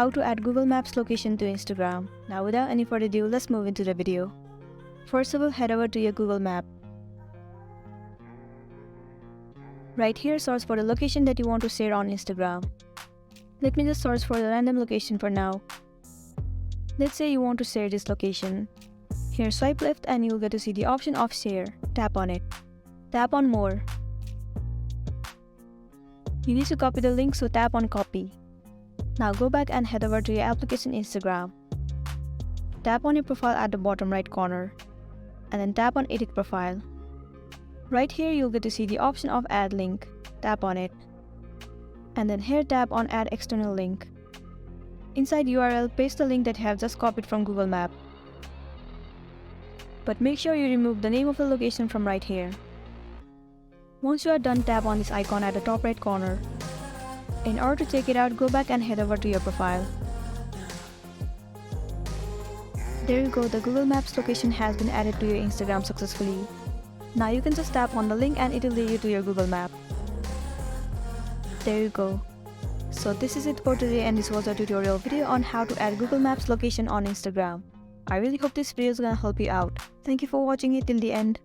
How to add Google Maps location to Instagram. Now without any further ado, let's move into the video. First of all, head over to your Google Map. Right here, search for the location that you want to share on Instagram. Let me just search for the random location for now. Let's say you want to share this location. Here, swipe left and you'll get to see the option of share. Tap on it. Tap on more. You need to copy the link, so tap on copy. Now go back and head over to your application Instagram. Tap on your profile at the bottom right corner. And then tap on edit profile. Right here you'll get to see the option of add link. Tap on it. And then here tap on add external link. Inside URL, paste the link that you have just copied from Google Map. But make sure you remove the name of the location from right here. Once you are done, tap on this icon at the top right corner. In order to take it out, go back and head over to your profile. There you go, the Google Maps location has been added to your Instagram successfully. Now you can just tap on the link and it will lead you to your Google Map. There you go. So this is it for today, and this was a tutorial video on how to add Google Maps location on Instagram. I really hope this video is gonna help you out. Thank you for watching it till the end.